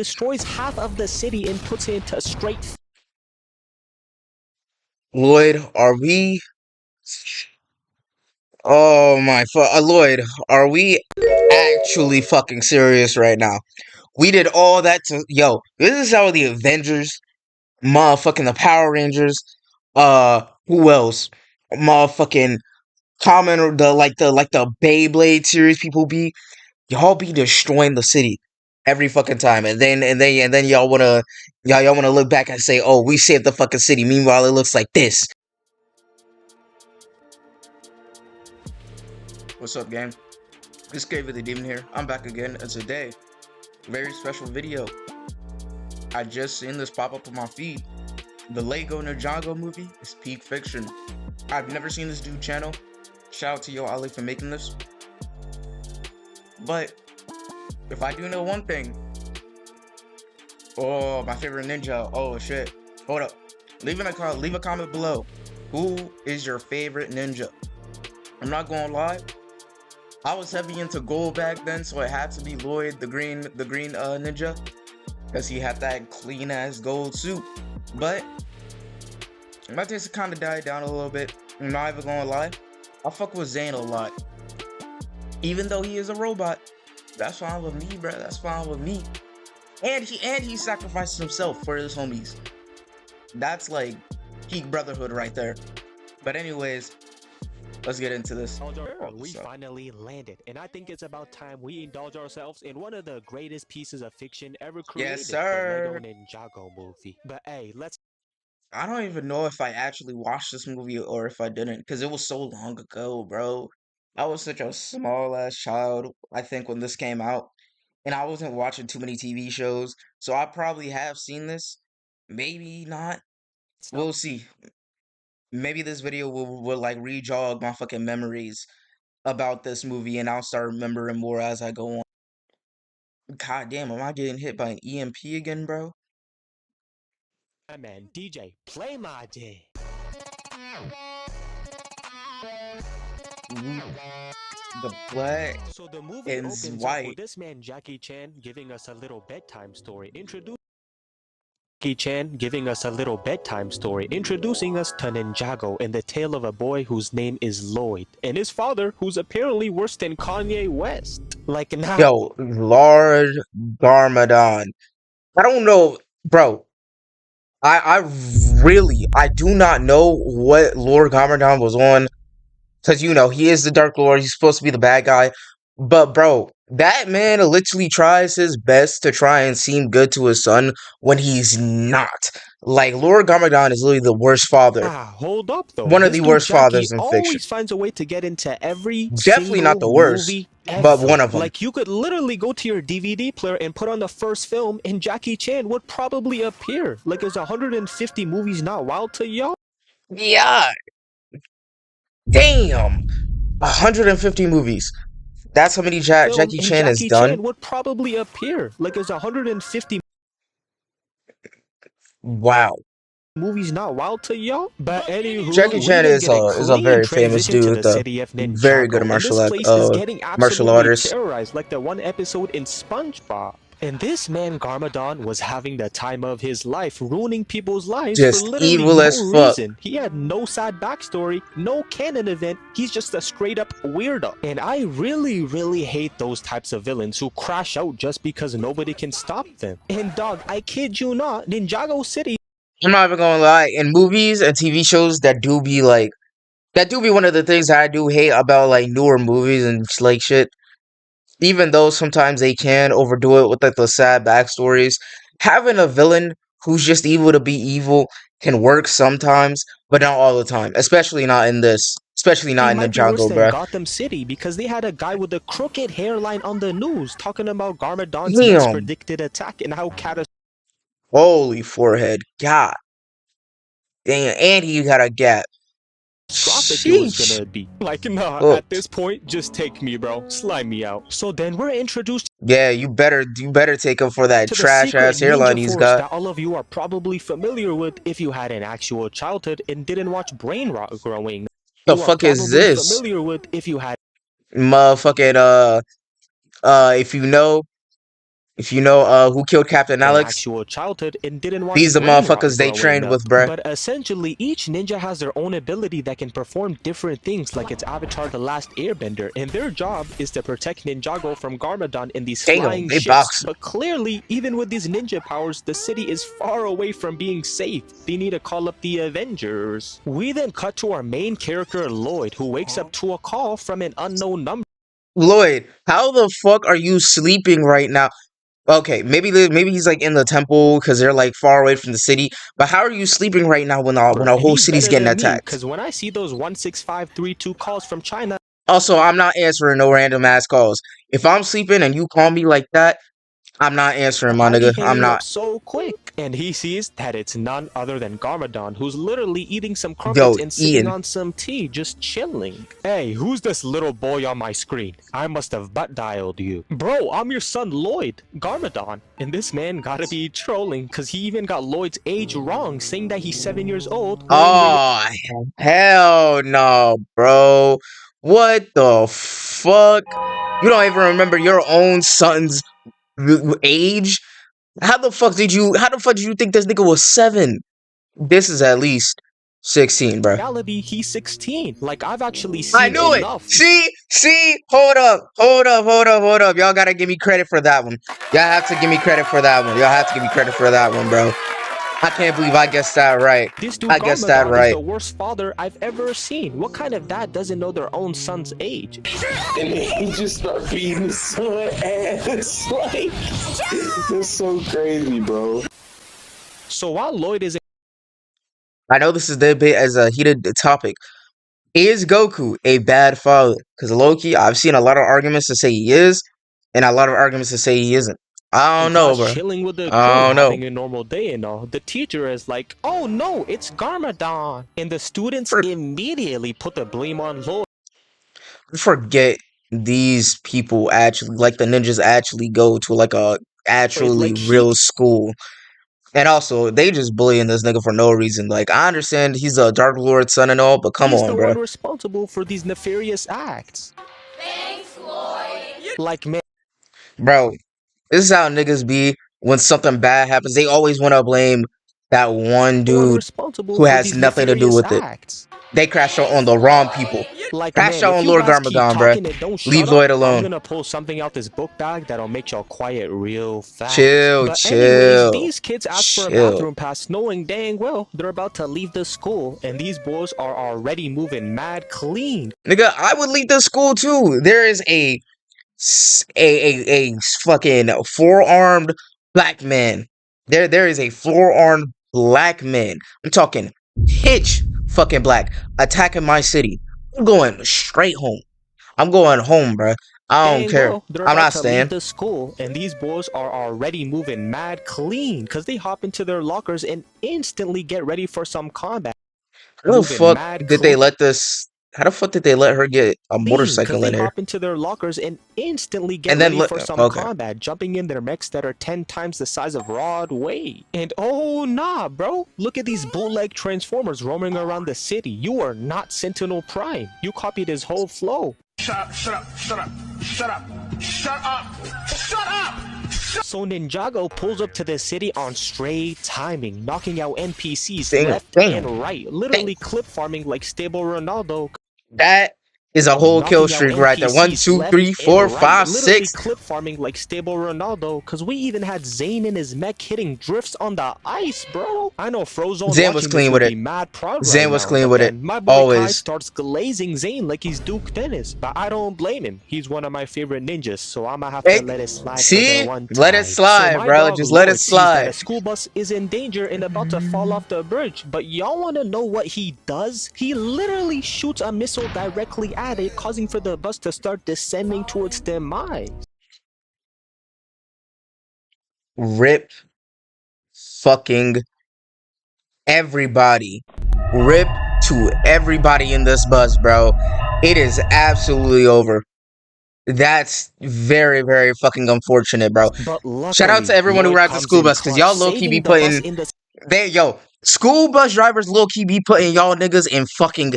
destroys half of the city and puts it into straight. Llyod, are we? Oh my Llyod, are we actually fucking serious right now? We did all that to this is how the Avengers, motherfucking the Power Rangers, who else? Motherfucking Common or the Beyblade series people be. Y'all be destroying the city every fucking time, and then y'all wanna look back and say, oh, we saved the fucking city. Meanwhile, it looks like this. What's up, gang? This Gave the Demon here. I'm back again, and today, very special video. I just seen this pop up on my feed. The Lego Ninjago movie is peak fiction. I've never seen this dude channel. Shout out to BY YoAli for making this. But if I do know one thing, oh, my favorite ninja. Oh shit. Hold up. Leave a comment below. Who is your favorite ninja? I'm not gonna lie. I was heavy into gold back then, so it had to be Llyod, the green ninja, because he had that clean ass gold suit. But my taste kind of died down a little bit. I'm not even gonna lie. I fuck with Zane a lot, even though he is a robot. That's fine with me, bro. That's fine with me. And he sacrificed himself for his homies. That's like peak brotherhood right there. But anyways, let's get into this. We finally landed, and I think it's about time we indulge ourselves in one of the greatest pieces of fiction ever created. Yes, sir. The Lego Ninjago movie. But hey, I don't even know if I actually watched this movie or if I didn't, because it was so long ago, bro. I was such a small ass child, I think, when this came out, and I wasn't watching too many TV shows, so I probably have seen this. Maybe not. We'll see. Maybe this video will like re-jog my fucking memories about this movie, and I'll start remembering more as I go on. God damn, am I getting hit by an EMP again, bro? man, DJ, play my day. The black So the movie and opens up white. with this man Jackie Chan giving us a little bedtime story. Jackie Chan giving us a little bedtime story, introducing us to Ninjago and the tale of a boy whose name is Llyod, and his father, who's apparently worse than Kanye West. Like now, Yo, Lord Garmadon. I don't know, bro. I do not know what Lord Garmadon was on. Because, he is the Dark Lord. He's supposed to be the bad guy. But, bro, that man literally tries his best to try and seem good to his son when he's not. Like, Lord Garmadon is literally the worst father. hold up though. One of This the dude worst Jackie fathers in fiction. always finds a way to get into every Definitely not single the worst, movie but ever. one of them. Like, you could literally go to your DVD player and put on the first film, and Jackie Chan would probably appear. Like, is 150 movies not wild to y'all? Yeah. Damn. 150 movies. That's how many Jackie Chan has done. Chan would probably appear. Like, is 150 Wow. movies not wild to y'all? But anywho, Jackie Chan is a very famous dude with a very good martial artist. terrorized, like the one episode in SpongeBob. And this man Garmadon was having the time of his life, ruining people's lives Just for literally evil no as fuck. reason. He had no sad backstory, no canon event. He's just a straight up weirdo. And I really hate those types of villains who crash out just because nobody can stop them. And dog, I kid you not, Ninjago City. I'm not even gonna lie. In movies and TV shows, that do be one of the things that I do hate about like newer movies and like shit. Even though sometimes they can overdo it with like the sad backstories, having a villain who's just evil to be evil can work sometimes, but not all the time. Especially not in this. Especially not in might be worse Ninjago, than bruh. Gotham City, because they had a guy with a crooked hairline on the news talking about Garmadon's next predicted attack and how catastrophic. Holy forehead. God. Damn, and he got a gap. It was gonna be. Like, nah, at this point, just take me, bro. Slime me out. So then we're introduced. Yeah, you better take him for that to trash ass hairline he's got. That all of you are probably familiar with if you had an actual childhood and didn't watch Brain Rot growing. The fuck is this? Familiar with if you had Motherfucking if you know, If you know who killed Captain an Alex, actual childhood and didn't watch these the brain rot motherfuckers they growing trained up. with, bruh. But essentially, each ninja has their own ability that can perform different things, like its avatar, the Last Airbender, and their job is to protect Ninjago from Garmadon in these Damn, flying they ships. boxing. But clearly, even with these ninja powers, the city is far away from being safe. They need to call up the Avengers. We then cut to our main character, Llyod, who wakes up to a call from an unknown number. Llyod, how the fuck are you sleeping right now? Okay, maybe he's like in the temple because they're like far away from the city. But how are you sleeping right now when a And whole he's city's better getting than me, attacked? because when I see those 16532 calls from China, Also, I'm not answering no random ass calls. If I'm sleeping and you call me like that, I'm not answering, my I be nigga. I'm hanging not. up so quick. And he sees that it's none other than Garmadon, who's literally eating some Yo, crumpets and sipping Ian. on some tea, just chilling. Hey, who's this little boy on my screen? I must have butt dialed you. Bro, I'm your son Llyod, Garmadon. And this man gotta be trolling, cause he even got Lloyd's age wrong, saying that he's 7 years old. Oh, hell no, bro. What the fuck? You don't even remember your own son's age? How the fuck did you think this nigga was 7? This is at least 16, bro. reality, he's 16. Like, I've actually I seen knew it. enough. See, hold up. Y'all gotta give me credit for that one. Y'all have to give me credit for that one. Bro. I can't believe I guessed that right. This dude I guessed that Garmadon is right. the worst father I've ever seen. What kind of dad doesn't know their own son's age? And he just start beating his son ass. Like, it's so crazy, bro. So while Llyod is I know this is a bit as a heated topic. Is Goku a bad father? Because Loki, I've seen a lot of arguments to say he is, and a lot of arguments to say he isn't. I in don't know, class bro. chilling with the crew, I don't know. having a normal day and all, the teacher is like, oh no, it's Garmadon. And the students immediately put the blame on Llyod. Forget these people actually, like the ninjas actually go to like a actually Like real school. And also, they just bullying this nigga for no reason. Like, I understand he's a Dark Lord's son and all, but come he's on, the bro. one responsible for these nefarious acts. Thanks, Llyod. Like, man, Bro, this is how niggas be when something bad happens. They always want to blame that one dude responsible who for has these nothing to do nefarious with it. acts. They crashed out on the wrong people. Like, Crash man, out if on you Lord guys keep Garmadon, bruh. talking and don't Leave shut Llyod up, I'm alone. gonna pull something out this book bag that'll make y'all quiet real fast. Chill, But chill, anyways, these kids ask for a chill. bathroom pass knowing dang well they're about to leave the school, and these boys are already moving mad clean. Nigga, I would leave the school too. There is a fucking four-armed black man. There is a four-armed black man. I'm talking pitch fucking black attacking my city. I'm going straight home. I'm going home, bruh. I don't Dang care. well, they're I'm about not to staying. leave the school, and these boys are already moving mad clean because they hop into their lockers and instantly get ready for some combat. How the Moving fuck mad did they let this? How the fuck did they let her get a because motorcycle they in here? hop into their lockers and instantly get And then ready look, for some okay. combat, jumping in their mechs that are 10 times the size of Broadway. And oh nah, bro, look at these bootleg Transformers roaming around the city. You are not Sentinel Prime. You copied his whole flow. Shut up, shut up, shut up, shut up, shut up, shut up! So Ninjago pulls up to the city on straight timing, knocking out NPCs Damn, left damn, and right, literally clip farming like stable Ronaldo. That is a whole kill Knocking out streak right there. 1, NPCs 2, left 3, and 4, right, 5, literally 6. clip farming like stable Ronaldo, cause we even had Zayn in his mech hitting drifts on the ice, bro. I know Frozone Zayn was watching clean this with would it. be mad proud Zayn right was now, clean but with it. then my boy Kai Always. starts glazing Zayn like he's Duke Dennis, but I don't blame him. He's one of my favorite ninjas, so I'ma have to Hey, let it slide for see? the one Let it time. slide, So my bro. dog Just let it Llyod sees that slide. a school bus is in danger and about to fall off the bridge, but y'all wanna know what he does? He literally shoots a missile directly at it, causing for the bus to start descending towards demise. Rip fucking everybody. Rip to everybody in this bus, bro. It is absolutely over. That's very, very fucking unfortunate, bro. But luckily, Shout out to everyone who Llyod rides the comes school in bus, because clutch, y'all low-key be saving the bus putting... in the School bus drivers low-key be putting y'all niggas in fucking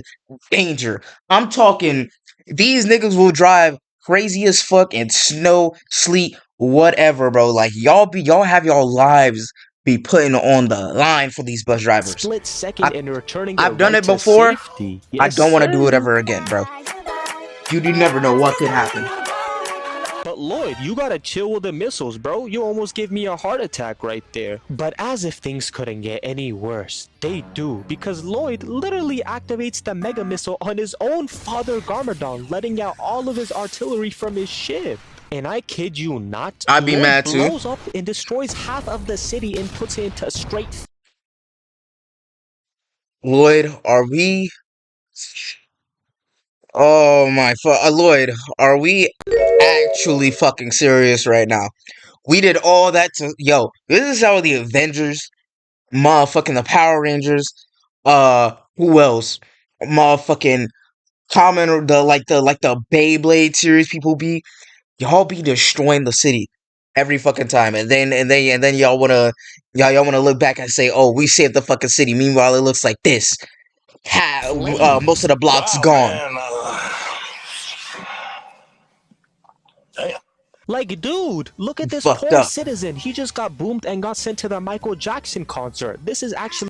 danger. I'm talking, these niggas will drive crazy as fuck in snow, sleet, whatever, bro. Like y'all have y'all lives be putting on the line for these bus drivers. Split second in returning I've their done right it to before. safety. I Yes, don't want to do it sir. ever again, bro. You never know what could happen. But Llyod, you gotta chill with the missiles, bro. You almost gave me a heart attack right there. But as if things couldn't get any worse, they do, because Llyod literally activates the mega missile on his own father Garmadon, letting out all of his artillery from his ship. And I kid you not, I'd be Llyod mad too. blows up and destroys half of the city and puts it into straight. Llyod, are we? Oh my Llyod, are we actually fucking serious right now? We did all that to this is how the Avengers, motherfucking the Power Rangers, who else? Motherfucking Common the Beyblade series people be. Y'all be destroying the city every fucking time, and then y'all wanna look back and say, oh, we saved the fucking city. Meanwhile, it looks like this. Most of the blocks gone. Like, dude, look at this Fucked poor up. citizen. He just got boomed and got sent to the Michael Jackson concert. This is actually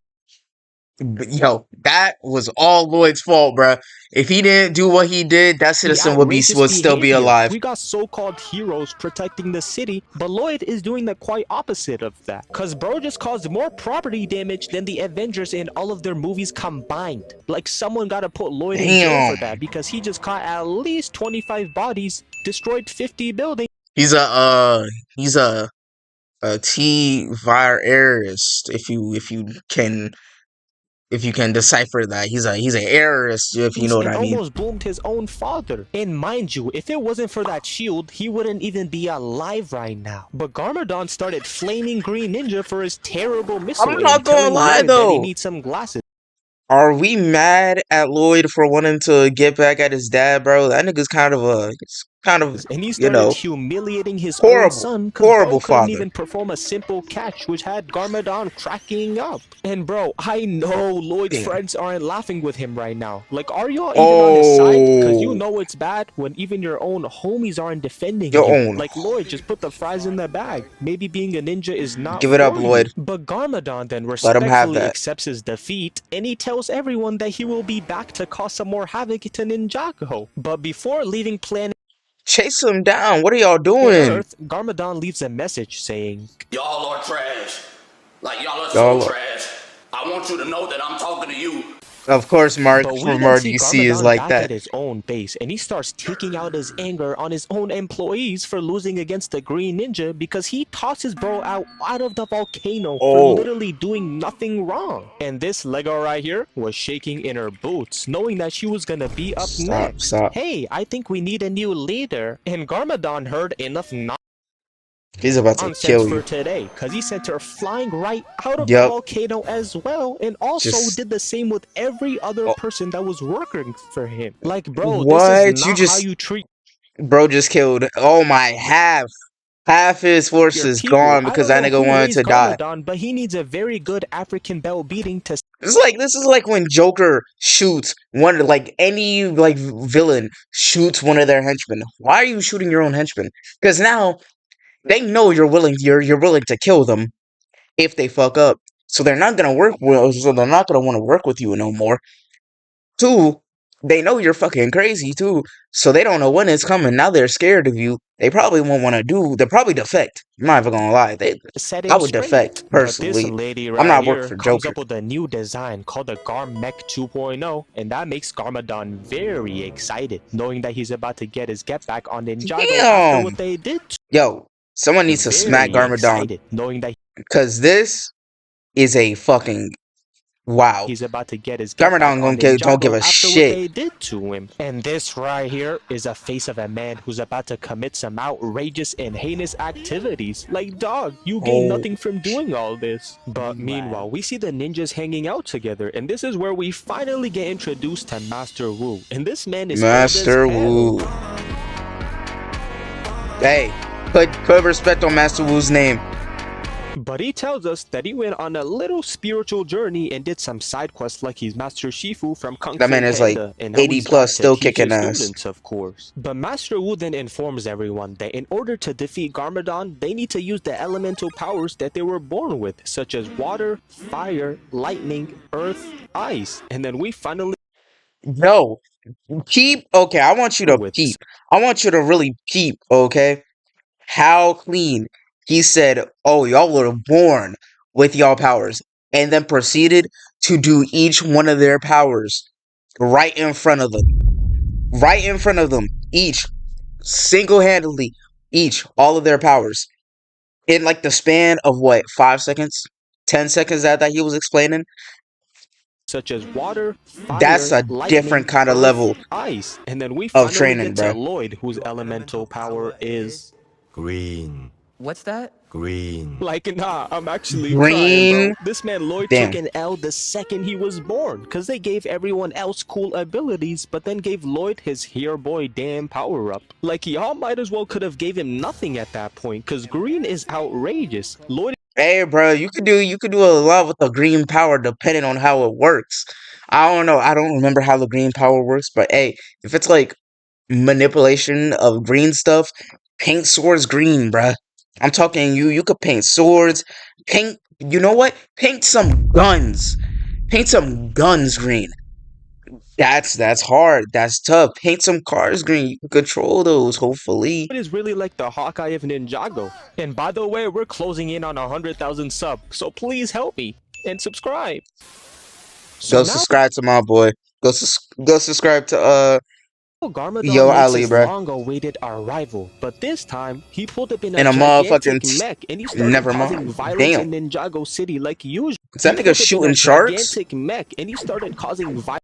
Yo, that was all Llyod's fault, bruh. If he didn't do what he did, that citizen would still be alive. We got so-called heroes protecting the city, but Llyod is doing the quite opposite of that. Cause bro just caused more property damage than the Avengers in all of their movies combined. Like, someone gotta put Llyod in jail for that, because he just caught at least 25 bodies, destroyed 50 buildings. He's a T-virus, if you can decipher that. He's a errorist, if you know what I mean. Almost boomed his own father. And mind you, if it wasn't for that shield, he wouldn't even be alive right now. But Garmadon started flaming Green Ninja for his terrible missile. I'm not gonna lie though. He needs some glasses. Are we mad at Llyod for wanting to get back at his dad, bro? That nigga's kind of And he started humiliating his own horrible, son, horrible bro couldn't father. even perform a simple catch, which had Garmadon cracking up. And bro, I know Llyod's friends aren't laughing with him right now. Like, are y'all even on his side? Because you know it's bad when even your own homies aren't defending you. Like, Llyod, just put the fries in the bag. Maybe being a ninja is not Give it up, Llyod. But Garmadon then Let him have respectfully that. accepts his defeat, and he tells everyone that he will be back to cause some more havoc to Ninjago. But before leaving planet Chase him down. What are y'all doing? Earth, Garmadon leaves a message saying, y'all are trash. Like, y'all are so trash. I want you to know that I'm talking to you. Of course, Mark but we from then see RDC is Garmadon like back that. at his own base, and he starts taking out his anger on his own employees for losing against the Green Ninja because he tosses bro out of the volcano for literally doing nothing wrong. And this Lego right here was shaking in her boots, knowing that she was gonna be up next. Hey, I think we need a new leader. And Garmadon heard enough He's about to kill you for today, because he sent her flying right out of the volcano as well, and also did the same with every other person that was working for him. Like, bro, this is not how you treat. Bro just killed half his forces gone because that nigga wanted to die. But he needs a very good African bell beating to. This is like when Joker shoots any villain shoots one of their henchmen. Why are you shooting your own henchmen? Because now they know you're willing to kill them if they fuck up. So they're not gonna want to work with you no more. 2, they know you're fucking crazy too. So they don't know when it's coming. Now they're scared of you. They probably won't want to they'll probably defect. I'm not even gonna lie. I would defect personally. This lady I'm not working for Joker. Comes up with a new design called the Garmech 2.0, and that makes Garmadon very excited, knowing that he's about to get his get back on Ninjago after what they did. Yo, someone needs to smack Garmadon, knowing that because this is a fucking wow. He's about to get his Garmadon don't give a shit. What they did to him. And this right here is a face of a man who's about to commit some outrageous and heinous activities. Like, dog, you gain nothing from doing all this. But meanwhile, we see the ninjas hanging out together, and this is where we finally get introduced to Master Wu. And this man is Master Wu. Hey, put respect on Master Wu's name. But he tells us that he went on a little spiritual journey and did some side quests like he's Master Shifu from Kung That Fu man is like Panda, and now 80 he's plus, back to still teach kicking his ass. students, of course. But Master Wu then informs everyone that in order to defeat Garmadon, they need to use the elemental powers that they were born with, such as water, fire, lightning, earth, ice, and then we finally Yo, peep. Okay, I want you to with peep. I want you to really peep, okay? How clean. He said, oh, y'all were born with y'all powers. And then proceeded to do each one of their powers right in front of them. Right in front of them. Each. Single-handedly. Each. All of their powers. In like the span of what? 5 seconds? 10 seconds that he was explaining? such as water, That's fire, a different lightning, kind of earth, level ice, and then we of finally training, get to bro. Llyod, whose elemental power is Green. What's that? Green. like, nah, I'm actually crying, Green. bro. This man Llyod Damn. took an L the second he was born, cause they gave everyone else cool abilities, but then gave Llyod his here boy damn power up. Like, y'all might as well could have gave him nothing at that point, cause green is outrageous. Llyod Hey, bro, you could do a lot with the green power depending on how it works. I don't know. I don't remember how the green power works, but hey, if it's like manipulation of green stuff, paint swords green, bruh. I'm talking you could paint swords, paint, you know what? Paint some guns. Paint some guns green. That's hard. That's tough. Paint some cars green. You can control those, hopefully. is really like the Hawkeye of Ninjago. And by the way, we're closing in on 100,000 subs, so please help me and subscribe. So Go now subscribe to my boy. Go subscribe to Garmadon Yo makes Ali, his bro. long-awaited arrival, but this time he pulled up in In a a gigantic motherfucking mech and he started never causing mind. violence Damn. in Ninjago City like usual. Is that He nigga pulled up in shooting a sharks? gigantic mech and he started causing violence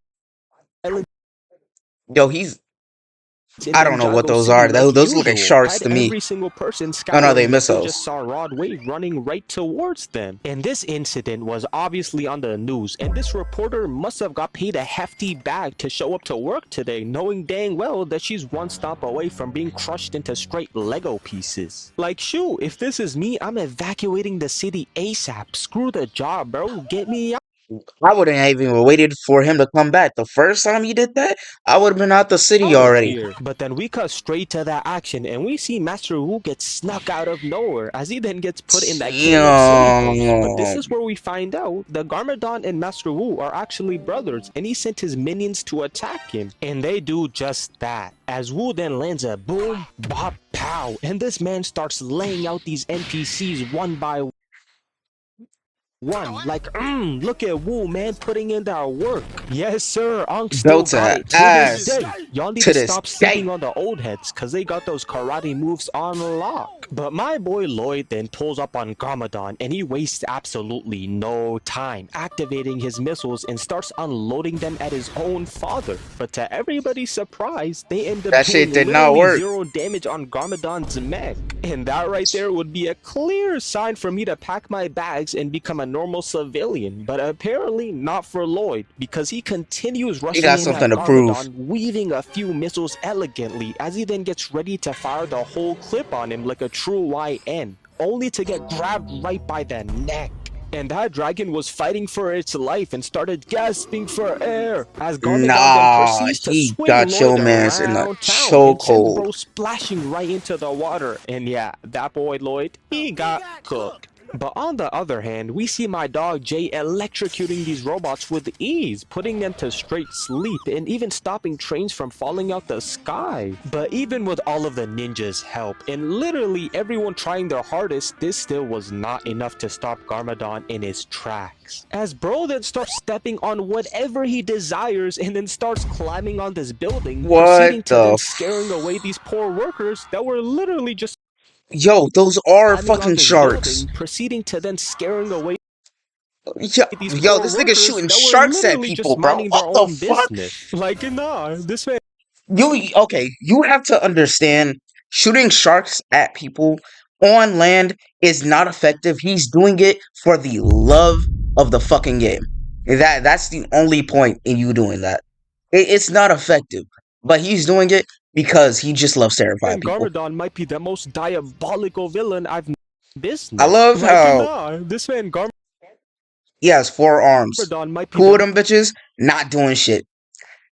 Yo, he's in I don't know what Ninjago those City are. like Those look like usual. sharks Had to me. every single person Oh no, they scattering, but they just missiles. saw Rod Wave running right towards them. And this incident was obviously on the news, and this reporter must have got paid a hefty bag to show up to work today, knowing dang well that she's one stop away from being crushed into straight Lego pieces. Like, shoot, if this is me, I'm evacuating the city ASAP. Screw the job, bro. Get me out. I wouldn't have even waited for him to come back. The first time he did that, I would have been out the city Out of already. here. But then we cut straight to that action and we see Master Wu get snuck out of nowhere as he then gets put in that KO city post. But this is where we find out that Garmadon and Master Wu are actually brothers and he sent his minions to attack him. And they do just that. As Wu then lands a boom, bop, pow, and this man starts laying out these NPCs one by one. Like, look at Wu, man, putting in that work. Yes, sir, Ankh still Delta got it to ass. this day. Y'all need To to this stop sleeping on the old heads, cause they got those karate moves on lock. But my boy Llyod then pulls up on Garmadon, and he wastes absolutely no time, activating his missiles and starts unloading them at his own father. But to everybody's surprise, they end up That shit doing did not literally work. 0 damage on Garmadon's mech. And that right there would be a clear sign for me to pack my bags and become a normal civilian, but apparently not for Llyod, because he continues rushing got in something at to prove. Garmadon, weaving a few missiles elegantly as he then gets ready to fire the whole clip on him like a true YN, only to get grabbed right by the neck. And that dragon was fighting for its life and started gasping for air as Garmadon then Nah, proceeds to he swing got your Llyod mans in the around town and sends chokehold. bro splashing right into the water. And yeah, that boy Llyod, he got cooked. But on the other hand, we see my dog Jay electrocuting these robots with ease, putting them to straight sleep and even stopping trains from falling out the sky. But even with all of the ninjas' help and literally everyone trying their hardest, this still was not enough to stop Garmadon in his tracks. As bro then starts stepping on whatever he desires and then starts climbing on this building, proceeding What to then the scaring away these poor workers that were literally just Yo, those are climbing on fucking this sharks. building, proceeding to then scaring away these Yo, poor this nigga workers shooting that were sharks at literally people, just bro. minding What their the own fuck? business. Like, nah, this man. Okay, you have to understand shooting sharks at people on land is not effective. He's doing it for the love of the fucking game. That's the only point in you doing that. It's not effective, but he's doing it because he just loves terrifying And people. Garmadon might be the most diabolical villain I've business. I love Like, how nah, this man he has 4 arms. Garmadon might be 2 the of them bitches not doing shit.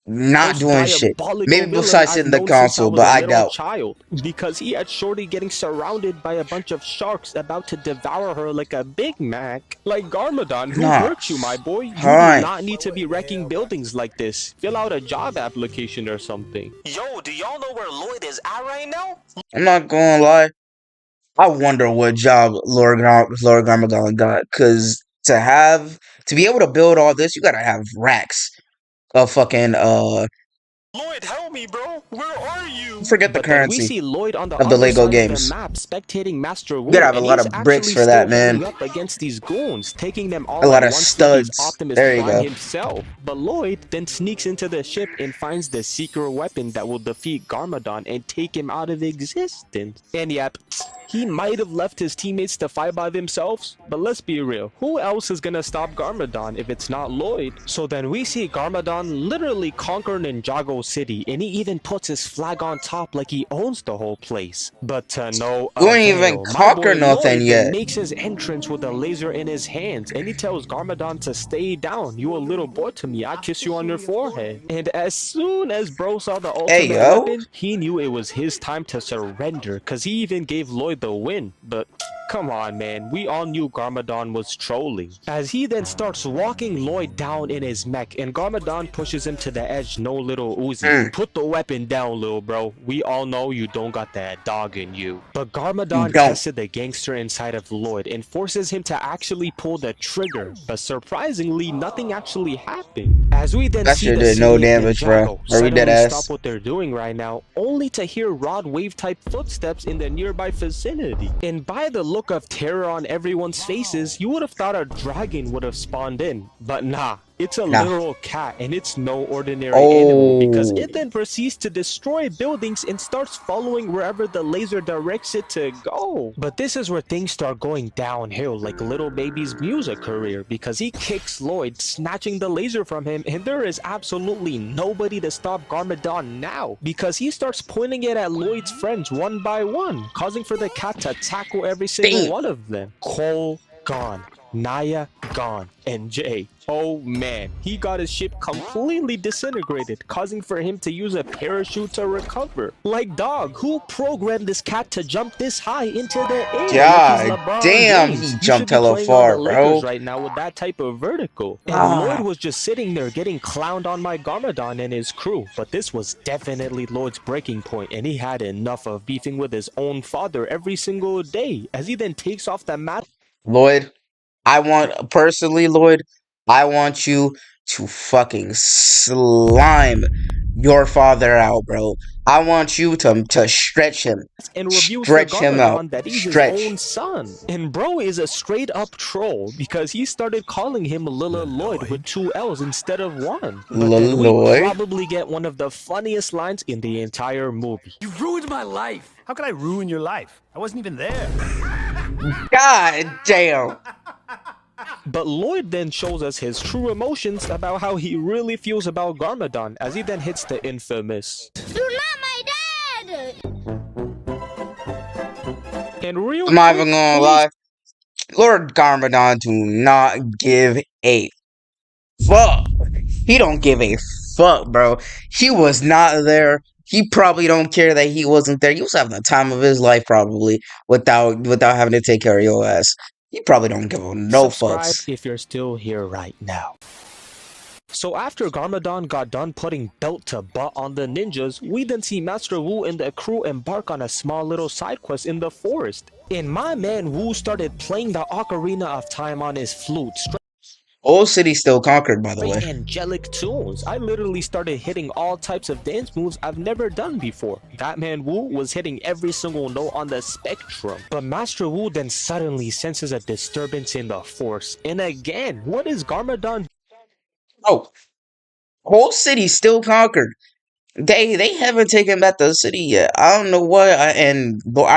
Not most doing shit. diabolical Maybe villain besides I've hitting the known since I console, was but a I little doubt. child. Because he had Shorty getting surrounded by a bunch of sharks about to devour her like a Big Mac. Like, Garmadon, who Nah. hurt you, my boy? You do Fine. not need to be wrecking buildings like this. Fill out a job application or something. Yo, do y'all know where Llyod is at right now? I'm not gonna lie. I wonder what job Lord Garmadon got. Cause to be able to build all this, you gotta have racks of fucking Llyod, help me, bro. Where are you? forget the But then we currency see Llyod on the of the other Lego side of the games. map spectating Master You gotta Wu, have a and lot he's of bricks actually for still that, man. holding up against these goons, taking them A all lot at of once like he's studs. Optimus There you Prime go. himself. But Llyod then sneaks into the ship and finds the secret weapon that will defeat Garmadon and take him out of existence. And yep, he might have left his teammates to fight by themselves, but let's be real, who else is gonna stop Garmadon if it's not Llyod? So then we see Garmadon literally conquer Ninjago City, and he even puts his flag on top like he owns the whole place. But to no You ain't even avail, my conquer boy nothing Llyod then yet. makes his entrance with a laser in his hands, and he tells Garmadon to stay down. You a little boy to me, I kiss you on your forehead. And as soon as bro saw the Hey ultimate yo. weapon, he knew it was his time to surrender, cause he even gave Llyod the win. But come on, man, we all knew Garmadon was trolling. As he then starts walking Llyod down in his mech, and Garmadon pushes him to the edge, no little Uzi. Put the weapon down, little bro. We all know you don't got that dog in you. But You Garmadon don't. tested the gangster inside of Llyod and forces him to actually pull the trigger. But surprisingly, nothing actually happened. As we then That see shit the did no city of damage, bro. Ninjago Are we dead suddenly ass? stop what they're doing right now, only to hear Rod Wave type footsteps in the nearby vicinity. And by the look of terror on everyone's faces, you would have thought a dragon would have spawned in. But nah, it's a Nah. literal cat, and it's no ordinary animal because Oh. it then proceeds to destroy buildings and starts following wherever the laser directs it to go. But this is where things start going downhill like Little Baby's music career, because he kicks Llyod, snatching the laser from him, and there is absolutely nobody to stop Garmadon now, because he starts pointing it at Lloyd's friends one by one, causing for the cat to tackle every single Damn. one of them. Cole gone, Naya gone, and Jay, oh man, he got his ship completely disintegrated, causing for him to use a parachute to recover. Like, dog, who programmed this cat to jump this high into the air like he's God LeBron damn, James? he You should jumped be hella playing on the far, Lakers bro. right now with that type of vertical. And Ah. Llyod was just sitting there getting clowned on by Garmadon and his crew. But this was definitely Lloyd's breaking point, and he had enough of beefing with his own father every single day, as he then takes off the mat. Llyod, Llyod, I want you to fucking slime your father out, bro. I want you to stretch him. And reveals to Stretch him out. Garmadon that he's his Stretch. own son. And bro is a straight up troll because he started calling him Lilla Llyod with 2 L's instead of 1. But then we Llyod. probably get one of the funniest lines in the entire movie. You ruined my life. How could I ruin your life? I wasn't even there. God damn. But Llyod then shows us his true emotions about how he really feels about Garmadon, as he then hits the infamous You're not my dad! and real I'm not quick, even gonna please lie. Lord Garmadon do not give a fuck. He don't give a fuck, bro. He was not there. He probably don't care that he wasn't there. He was having the time of his life probably without having to take care of your ass. He probably don't give a no subscribe fucks. if you're still here right now. So after Garmadon got done putting belt to butt on the ninjas, we then see Master Wu and the crew embark on a small little side quest in the forest. And my man Wu started playing the Ocarina of Time on his flute, Whole city still conquered, by the way. angelic tunes. I literally started hitting all types of dance moves I've never done before. That man Wu was hitting every single note on the spectrum. But Master Wu then suddenly senses a disturbance in the force. And again, what is Garmadon? Oh, whole city still conquered. They haven't taken back the city yet. I don't know what, I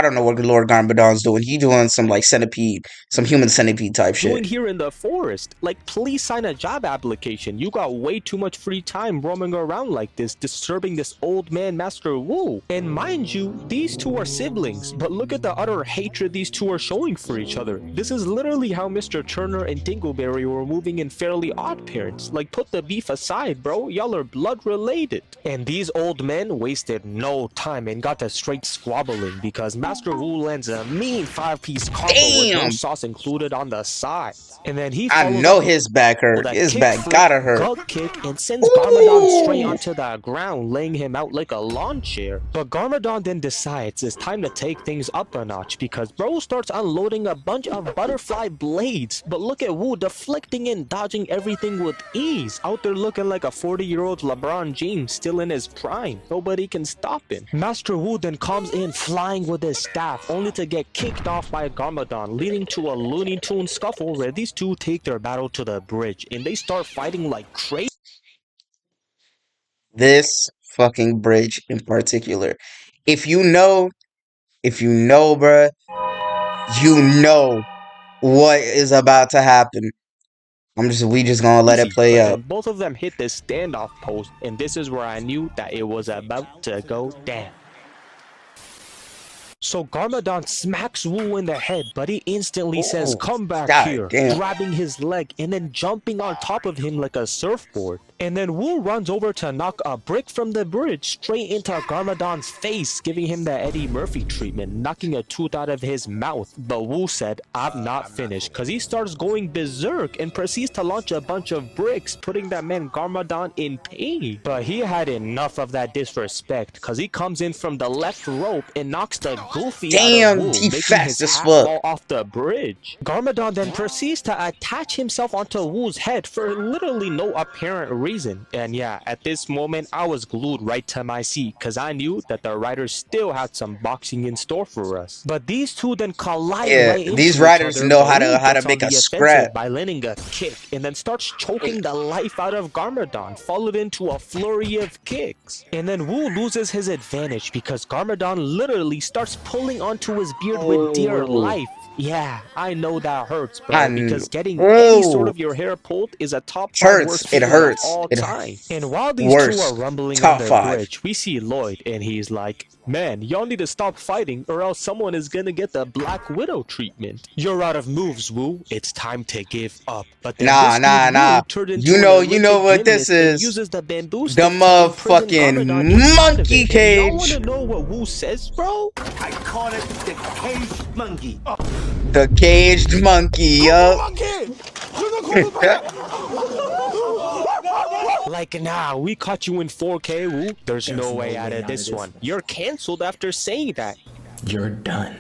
don't know what Lord Garmadon's doing. He doing some like centipede, some human centipede type shit. Doing here in the forest? Like, please sign a job application. You got way too much free time roaming around like this, disturbing this old man Master Wu. And mind you, these two are siblings, but look at the utter hatred these two are showing for each other. This is literally how Mr. Turner and Dingleberry were moving in Fairly Odd Parents. Like, put the beef aside, bro. Y'all are blood related. And these old men wasted no time and got to straight squabbling because Master Wu lands a mean 5-piece combo with no sauce included on the sides. And then he I know his back hurt. His back gotta hurt. Gut kick and sends Garmadon straight onto the ground, laying him out like a lawn chair. But Garmadon then decides it's time to take things up a notch because bro starts unloading a bunch of butterfly blades. But look at Wu deflecting and dodging everything with ease, out there looking like a 40-year-old LeBron James still in his prime. Nobody can stop him. Master Wu then comes in flying with his staff, only to get kicked off by Garmadon, leading to a Looney Tunes scuffle where these two take their battle to the bridge and they start fighting like crazy. This fucking bridge in particular. If you know, bruh, you know what is about to happen. We just gonna let it play But out. then both of them hit this standoff post, and this is where I knew that it was about to go down. So Garmadon smacks Wu in the head, but he instantly says, "Come back here," grabbing his leg and then jumping on top of him like a surfboard. And then Wu runs over to knock a brick from the bridge straight into Garmadon's face, giving him the Eddie Murphy treatment, knocking a tooth out of his mouth. But Wu said, "I'm not finished," because he starts going berserk and proceeds to launch a bunch of bricks, putting that man Garmadon in pain. But he had enough of that disrespect, because he comes in from the left rope and knocks the Goofy out of Wu, making his hat fall off the bridge. Garmadon then proceeds to attach himself onto Wu's head for literally no apparent reason. And yeah, at this moment, I was glued right to my seat because I knew that the writers still had some boxing in store for us. But these two then collide right into these each writers other, know how to make a scrap by landing a kick and then starts choking the life out of Garmadon, followed into a flurry of kicks. And then Wu loses his advantage because Garmadon literally starts pulling onto his beard with dear life. Yeah, I know that hurts, bro, because getting any sort of your hair pulled is a top 5 worst feeling of all time. And while these two are rumbling on the bridge, we see Llyod, and he's like, "Man, y'all need to stop fighting or else someone is gonna get the Black Widow treatment. You're out of moves, Wu. It's time to give up." But then nah. You know what this is. Uses the bamboo the motherfucking monkey cage. Y'all wanna know what Wu says, bro? I call it the caged monkey. The caged monkey, Like, nah, we caught you in 4K, Wu. There's no way out of this one. You're canceled after saying that. You're done.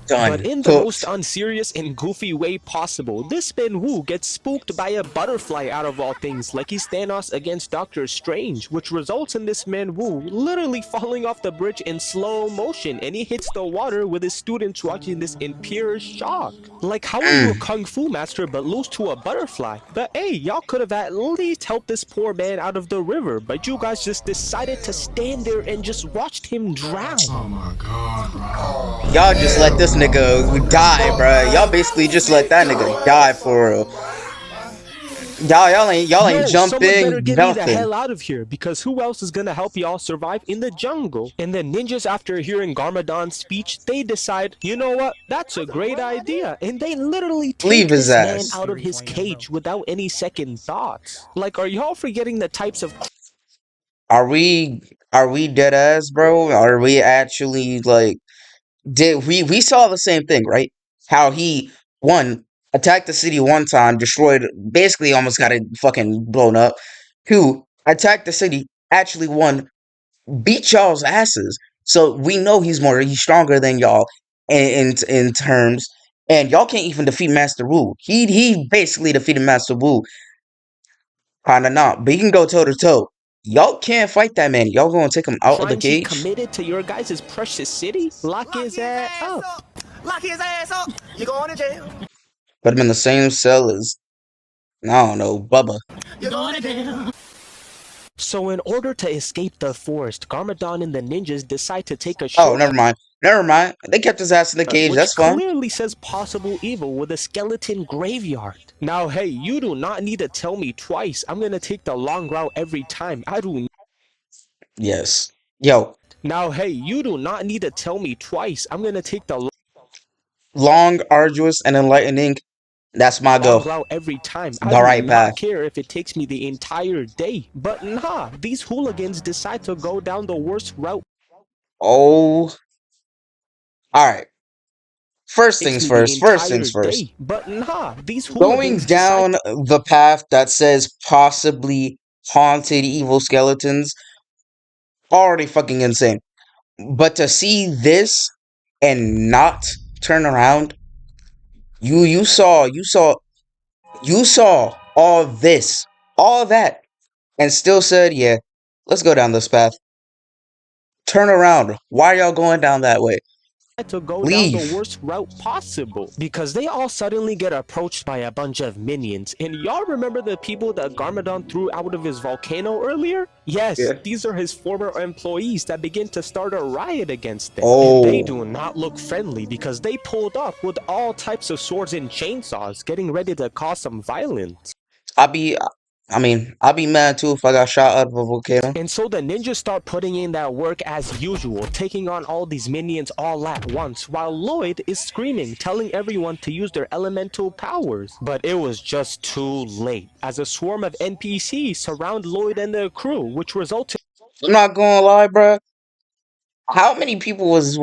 But in the most unserious and goofy way possible, this man Wu gets spooked by a butterfly out of all things, like he's Thanos against Doctor Strange, which results in this man Wu literally falling off the bridge in slow motion, and he hits the water with his students watching this in pure shock. Like, how are you a kung fu master but lose to a butterfly? But hey, y'all could have at least helped this poor man out of the river, but you guys just decided to stand there and just watched him drown. Oh my god, bro. Y'all just let this nigga die, bro. Y'all basically just let that nigga die for real. Y'all ain't jumping, better get me the nothing. hell out of here, because who else is gonna help y'all survive in the jungle? And the ninjas, after hearing Garmadon's speech, they decide, you know what, that's a great idea, and they literally take this man out of his cage without any second thoughts. Like, are y'all forgetting the types of... Are we dead ass, bro? Are we actually like... we saw the same thing, right? How he, one, attacked the city one time, destroyed, basically almost got it fucking blown up. Two, attacked the city, actually one, beat y'all's asses. So we know he's stronger than y'all in terms, and y'all can't even defeat Master Wu. He basically defeated Master Wu. Kinda not, but he can go toe to toe. Y'all can't fight that man. Y'all gonna take him out of the cage? committed to your guys' precious city? Lock his ass up. Lock his ass up. You going to jail. Put him in the same cell as, I don't know, Bubba. You're going to jail. So in order to escape the forest, Garmadon and the ninjas decide to take a Oh, shortcut. never mind. Never mind. They kept his ass in the cage. Which That's fine. clearly says possible evil with a skeleton graveyard. Now, hey, you do not need to tell me twice. I'm gonna take the long route every time. I do. Yes. Yo. Now, hey, you do not need to tell me twice. I'm gonna take the Long, arduous, and enlightening. That's my long goal. route every time. I The do right not path. care if it takes me the entire day. But nah, these hooligans decide to go down the worst route. Oh. Alright. First Takes things me the first. First entire things first. day. But nah, these Going hooligans decide down the path that says possibly haunted evil skeletons, already fucking insane. But to see this and not turn around, you saw all this, all that, and still said, yeah, let's go down this path. Turn around. Why are y'all going down that way? to go down the Leave. worst route possible because they all suddenly get approached by a bunch of minions. And y'all remember the people that Garmadon threw out of his volcano earlier? Yes, Yeah. these are his former employees that begin to start a riot against them. Oh. And they do not look friendly because they pulled up with all types of swords and chainsaws, getting ready to cause some violence. I'll be mad too if I got shot out of a volcano. And so the ninjas start putting in that work as usual, taking on all these minions all at once, while Llyod is screaming, telling everyone to use their elemental powers. But it was just too late, as a swarm of NPCs surround Llyod and the crew, which resulted I'm not gonna lie, bruh. How many people was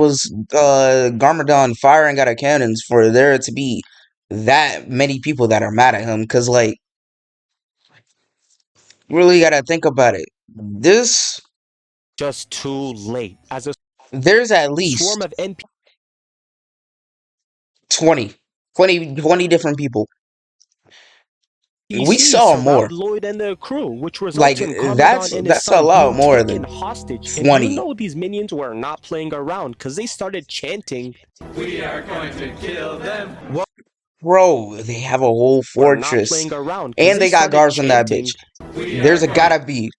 Garmadon firing out of cannons for there to be that many people that are mad at him? Cause like, you really gotta think about it. This just too late, as a there's at swarm least of NPCs 20 different people. We saw more. surround Llyod and the crew, which Like results in Garmadon and his that's a son lot being more taken than hostage. And 20. you know these minions were not playing around, because they started chanting, We are going to kill them. Bro, they have a whole we're not fortress. playing around, And they got started guards on that chanting, bitch. There's a gotta be.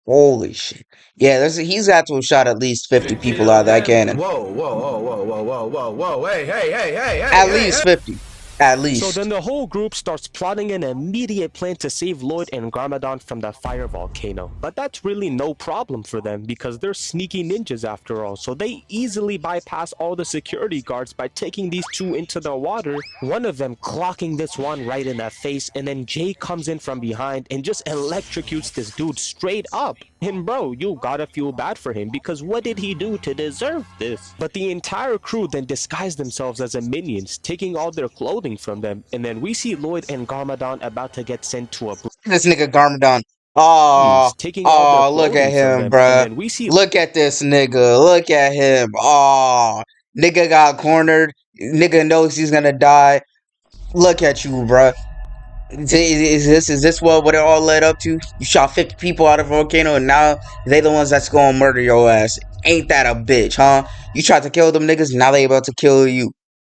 Holy shit. Yeah, he's got to have shot at least 50 people out of that cannon. Whoa, whoa, whoa, whoa, whoa, whoa, whoa, whoa. Hey, hey, hey, hey, hey. At least 50. At least. So then the whole group starts plotting an immediate plan to save Llyod and Garmadon from the fire volcano. But that's really no problem for them because they're sneaky ninjas after all. So they easily bypass all the security guards by taking these two into the water, one of them clocking this one right in the face, and then Jay comes in from behind and just electrocutes this dude straight up. And bro, you gotta feel bad for him because what did he do to deserve this? But the entire crew then disguise themselves as minions, taking all their clothing from them, and then we see Llyod and Garmadon about to get sent to a This nigga Garmadon. Oh, taking all their look at clothing from him, them, bruh. and then we see Look at this nigga. Look at him. Oh, nigga got cornered. Nigga knows he's gonna die. Look at you, bruh. Is this what it all led up to? You shot 50 people out of a volcano and now they the ones that's gonna murder your ass. Ain't that a bitch, huh? You tried to kill them niggas, now they about to kill you.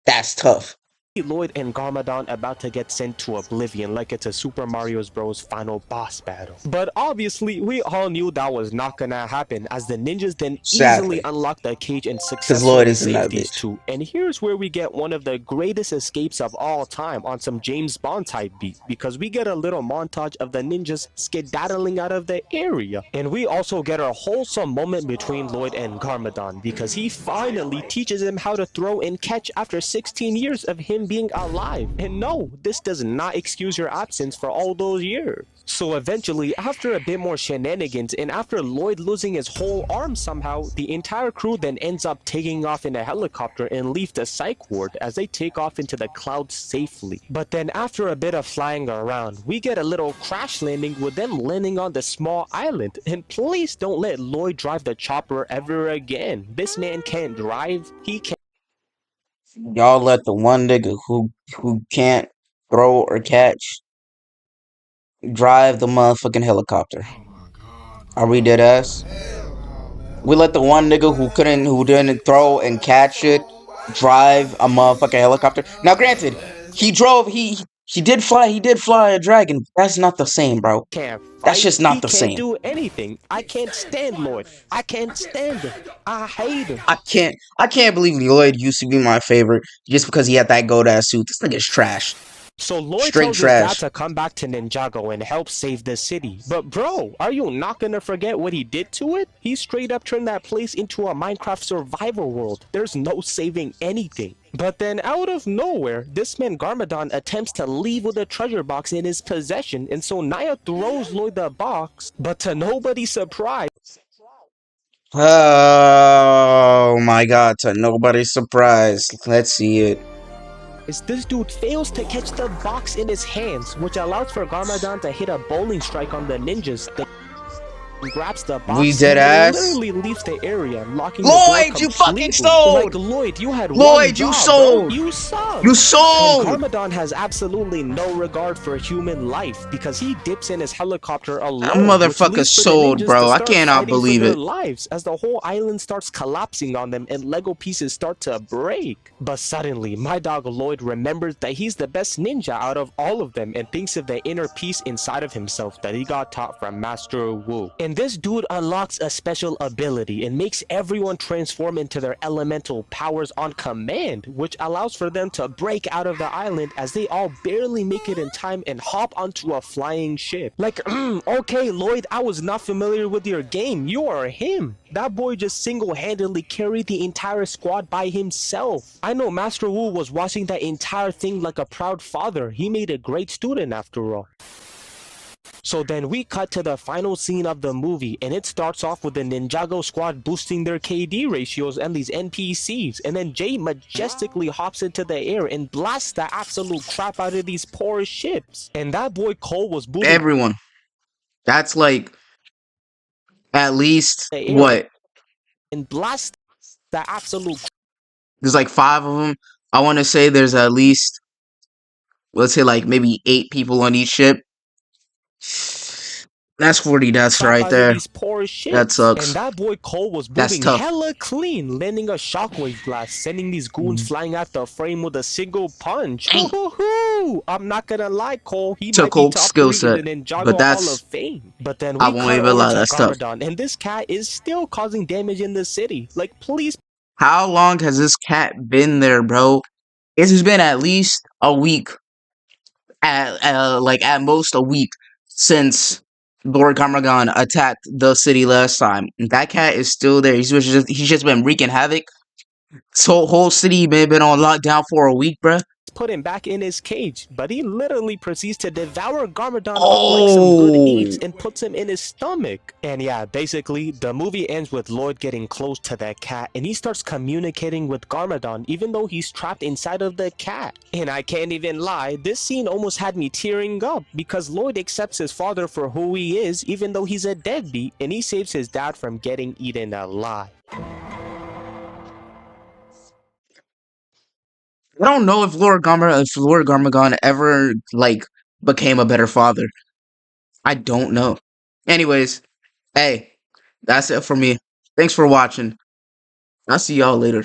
That's tough. Llyod and Garmadon about to get sent to oblivion like it's a Super Mario Bros. Final boss battle. But obviously, we all knew that was not gonna happen as the ninjas then Sadly. easily unlock the cage and Llyod successfully isn't save that these bitch. two. And here's where we get one of the greatest escapes of all time on some James Bond type beat because we get a little montage of the ninjas skedaddling out of the area. And we also get a wholesome moment between Llyod and Garmadon because he finally teaches him how to throw and catch after 16 years of him being alive. And no, this does not excuse your absence for all those years. So eventually, after a bit more shenanigans and after Llyod losing his whole arm somehow, the entire crew then ends up taking off in a helicopter and leave the psych ward as they take off into the clouds safely. But then after a bit of flying around, we get a little crash landing with them landing on the small island. And please don't let Llyod drive the chopper ever again. This man can't drive, he can't. Y'all let the one nigga who can't throw or catch drive the motherfucking helicopter. Are we dead ass? We let the one nigga who didn't throw and catch it drive a motherfucking helicopter. Now granted, he He did fly a dragon. That's not the same, bro. Can't That's fight. just not He the can't same. do anything. I can't stand Llyod. I can't stand him. I hate him. I can't believe Llyod used to be my favorite just because he had that gold ass suit. This nigga's trash. So Llyod Straight tells his dad trash. to come back to Ninjago and help save the city. But bro, are you not gonna forget what he did to it? He straight up turned that place into a Minecraft survival world. There's no saving anything. But then out of nowhere, this man Garmadon attempts to leave with a treasure box in his possession, and so Naya throws Llyod the box, but to nobody's surprise, Oh my god, to nobody's surprise. Let's see it. this dude fails to catch the box in his hands, which allows for Garmadon to hit a bowling strike on the ninjas. Grabs the box We dead and ass. literally leaves the area, locking Llyod, the door you fucking completely. sold! Like Llyod, you had one Llyod, you job, sold! bro. You suck. You sold! And Garmadon has absolutely no regard for human life because he dips in his helicopter alone. That motherfucker sold, bro. I cannot believe it. Lives as the whole island starts collapsing on them and Lego pieces start to break. But suddenly, my dog Llyod remembers that he's the best ninja out of all of them and thinks of the inner peace inside of himself that he got taught from Master Wu. And this dude unlocks a special ability and makes everyone transform into their elemental powers on command, which allows for them to break out of the island as they all barely make it in time and hop onto a flying ship. Like, okay, Llyod, I was not familiar with your game. You are him. That boy just single-handedly carried the entire squad by himself. I know Master Wu was watching that entire thing like a proud father. He made a great student after all. So then we cut to the final scene of the movie, and it starts off with the Ninjago squad boosting their KD ratios and these NPCs, and then Jay majestically hops into the air and blasts the absolute crap out of these poor ships. And that boy Cole was boosting Everyone. That's like at least the air what? and blast the absolute. There's like 5 of them. I want to say there's at least, let's say like maybe 8 people on each ship. That's 40 deaths right there. These poor ships. That sucks. And that boy Cole was That's moving tough. hella clean, landing a shockwave blast, sending these goons flying out the frame with a single punch. Woohoo! I'm not gonna lie, Cole. He might be Cole's top skill 3 set, in the Ninjago but Hall of that's, Fame. But then we I won't cut even over lie, to that's tough. Garmadon, and this cat is still causing damage in the city. Like, please. How long has this cat been there, bro? It's been at least a week. At most a week since Lord Garmadon attacked the city last time. That cat is still there. He's just been wreaking havoc. So whole city been on lockdown for a week, bruh. Put him back in his cage, but he literally proceeds to devour Garmadon up like some good eats and puts him in his stomach. And yeah, basically, the movie ends with Llyod getting close to that cat, and he starts communicating with Garmadon even though he's trapped inside of the cat. And I can't even lie, this scene almost had me tearing up because Llyod accepts his father for who he is even though he's a deadbeat, and he saves his dad from getting eaten alive. I don't know if Lord Garmadon ever like became a better father. I don't know. Anyways, hey, that's it for me. Thanks for watching. I'll see y'all later.